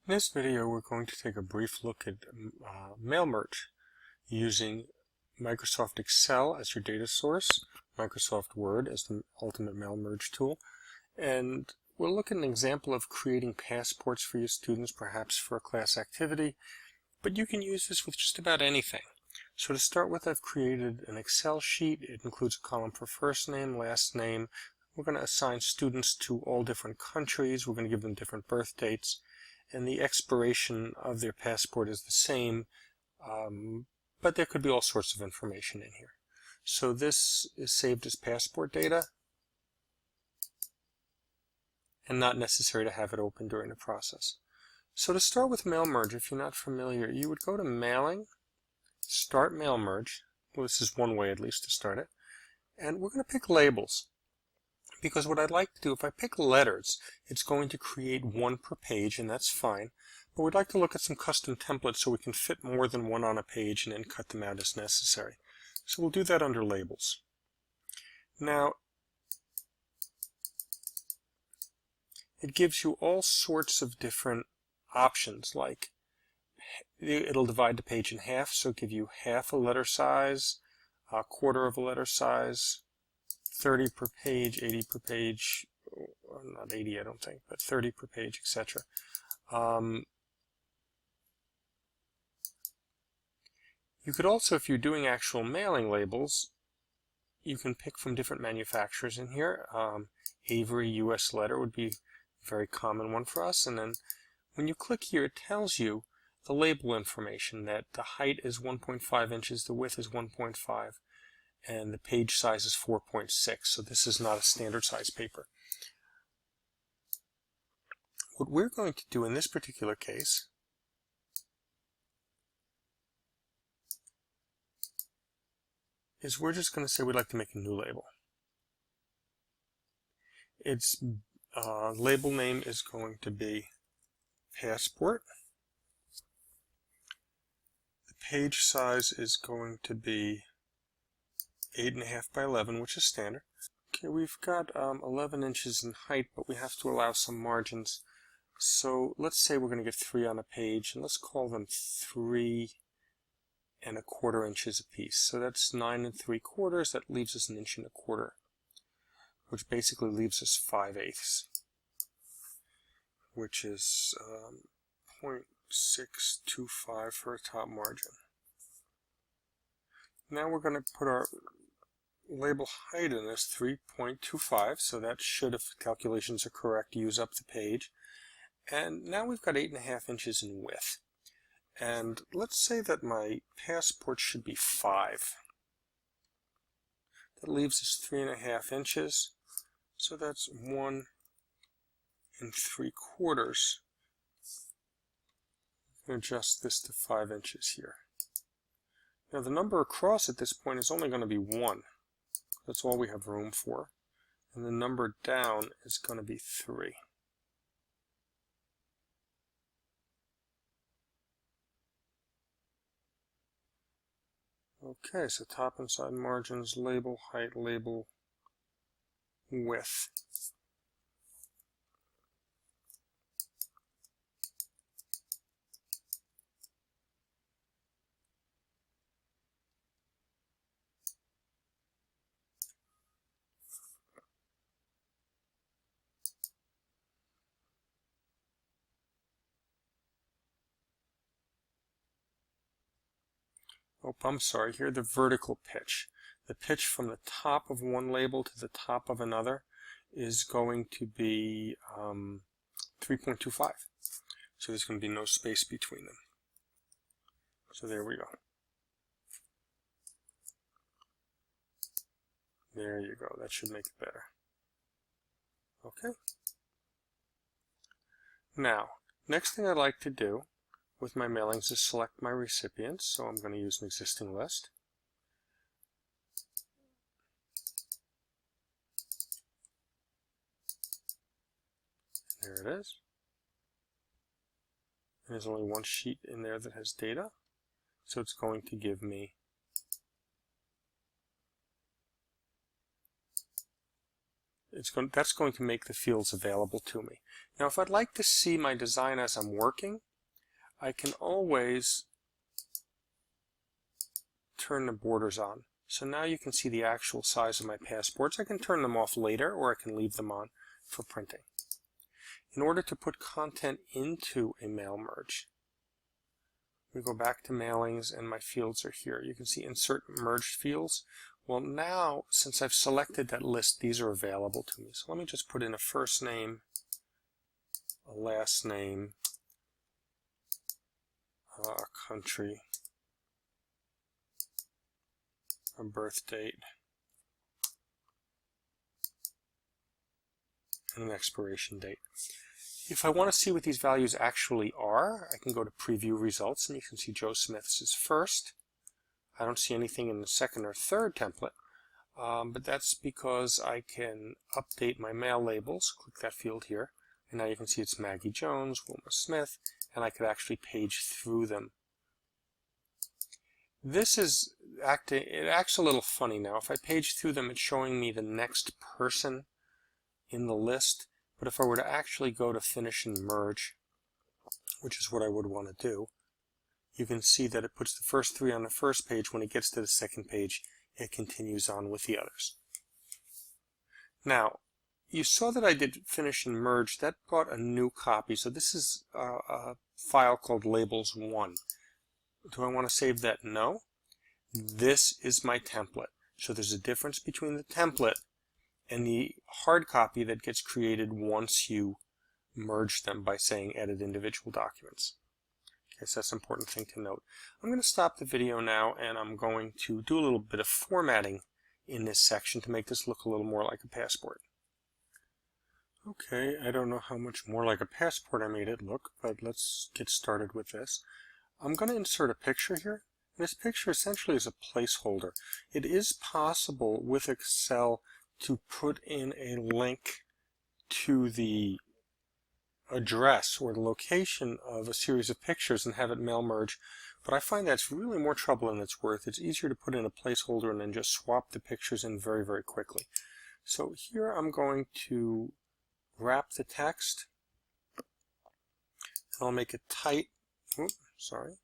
In this video, we're going to take a brief look at mail merge using Microsoft Excel as your data source, Microsoft Word as the ultimate mail merge tool, and we'll look at an example of creating passports for your students, perhaps for a class activity, but you can use this with just about anything. So to start with, I've created an Excel sheet. It includes a column for first name, last name. We're going to assign students to all different countries. We're going to give them different birth dates. And the expiration of their passport is the same, but there could be all sorts of information in here. So this is saved as passport data and not necessary to have it open during the process. So to start with mail merge, if you're not familiar, you would go to Mailing, Start Mail Merge. Well, this is one way at least to start it. And we're going to pick labels. Because what I'd like to do, if I pick letters, it's going to create one per page, and that's fine. But we'd like to look at some custom templates so we can fit more than one on a page and then cut them out as necessary. So we'll do that under Labels. Now, it gives you all sorts of different options, like it'll divide the page in half, so give you half a letter size, a quarter of a letter size, 30 per page, 80 per page, or not 80 I don't think, but 30 per page, etc. You could also, if you're doing actual mailing labels, you can pick from different manufacturers in here. Avery US Letter would be a very common one for us, and then when you click here it tells you the label information, that the height is 1.5 inches, the width is 1.5. and the page size is 4.6, so this is not a standard size paper. What we're going to do in this particular case is we're just going to say we'd like to make a new label. Its label name is going to be Passport. The page size is going to be 8.5 by 11, which is standard. Okay, we've got 11 inches in height, but we have to allow some margins. So let's say we're going to get 3 on a page, and let's call them 3 1/4 inches apiece. So that's 9 3/4. That leaves us 1 1/4 inches, which basically leaves us 5/8, which is 0.625 for a top margin. Now we're going to put our label height in as 3.25, so that should, if calculations are correct, use up the page. And now we've got 8.5 inches in width. And let's say that my passport should be 5. That leaves us 3.5 inches, so that's 1 3/4. Adjust this to 5 inches here. Now the number across at this point is only going to be 1. That's all we have room for. And the number down is going to be 3. Okay, so top and side margins, label height, label width. Oh, I'm sorry, here the vertical pitch. The pitch from the top of one label to the top of another is going to be 3.25. So there's going to be no space between them. So there we go. There you go. That should make it better. Okay. Now, next thing I'd like to do with my mailings is select my recipients, so I'm going to use an existing list. There it is. And there's only one sheet in there that has data, so it's going to give me that's going to make the fields available to me. Now, if I'd like to see my design as I'm working, I can always turn the borders on. So now you can see the actual size of my passports. I can turn them off later, or I can leave them on for printing. In order to put content into a mail merge, we go back to mailings and my fields are here. You can see insert merged fields. Well, now, since I've selected that list, these are available to me. So let me just put in a first name, a last name, a country, a birth date, and an expiration date. If I want to see what these values actually are, I can go to Preview Results, and you can see Joe Smith's is first. I don't see anything in the second or third template, but that's because I can update my mail labels. Click that field here, and now you can see it's Maggie Jones, Wilma Smith, and I could actually page through them. This is it acts a little funny now. If I page through them, it's showing me the next person in the list. But if I were to actually go to Finish and Merge, which is what I would want to do, you can see that it puts the first three on the first page. When it gets to the second page, it continues on with the others. Now, you saw that I did Finish and Merge. That brought a new copy. So this is a file called Labels1. Do I want to save that? No. This is my template. So there's a difference between the template and the hard copy that gets created once you merge them by saying Edit Individual Documents. Okay, so that's an important thing to note. I'm going to stop the video now, and I'm going to do a little bit of formatting in this section to make this look a little more like a passport. Okay, I don't know how much more like a passport I made it look, but let's get started with this. I'm going to insert a picture here. This picture essentially is a placeholder. It is possible with Excel to put in a link to the address or the location of a series of pictures and have it mail merge, but I find that's really more trouble than it's worth. It's easier to put in a placeholder and then just swap the pictures in very, very quickly. So here I'm going to wrap the text, and I'll make it tight. Oops, sorry.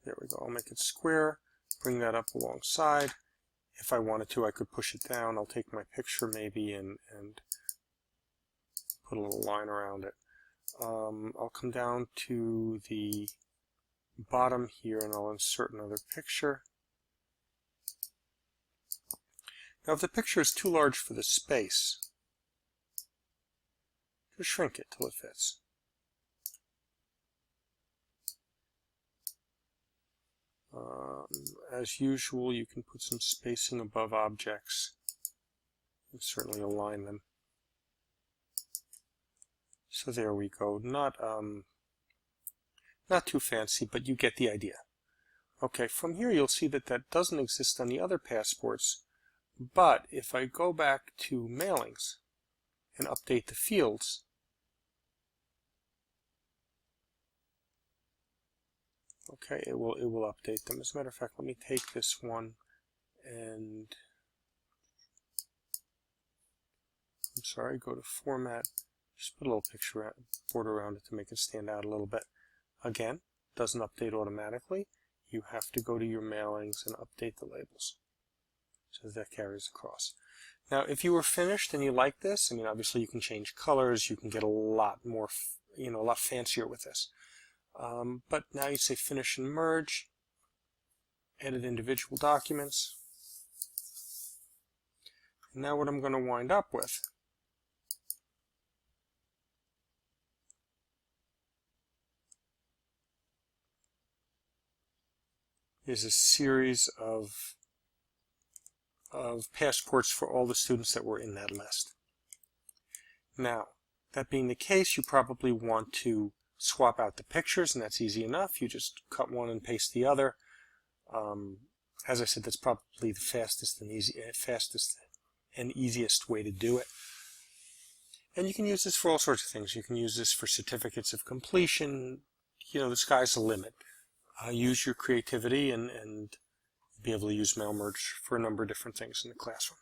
There we go. I'll make it square. Bring that up alongside. If I wanted to, I could push it down. I'll take my picture maybe and put a little line around it. I'll come down to the bottom here and I'll insert another picture. Now if the picture is too large for the space, just shrink it till it fits. As usual, you can put some spacing above objects and certainly align them. So there we go. Not too fancy, but you get the idea. Okay, from here you'll see that that doesn't exist on the other passports, but if I go back to mailings and update the fields, okay, it will update them. As a matter of fact, let me take this one and, I'm sorry, go to Format, just put a little picture border around it to make it stand out a little bit. Again, doesn't update automatically. You have to go to your mailings and update the labels so that carries across. Now, if you were finished and you like this, I mean, obviously you can change colors, you can get a lot more, a lot fancier with this. But now you say Finish and Merge, Edit Individual Documents. And now what I'm going to wind up with is a series of passports for all the students that were in that list. Now, that being the case, you probably want to swap out the pictures, and that's easy enough. You just cut one and paste the other. As I said, that's probably the fastest and easiest way to do it. And you can use this for all sorts of things. You can use this for certificates of completion. The sky's the limit. Use your creativity and be able to use mail merge for a number of different things in the classroom.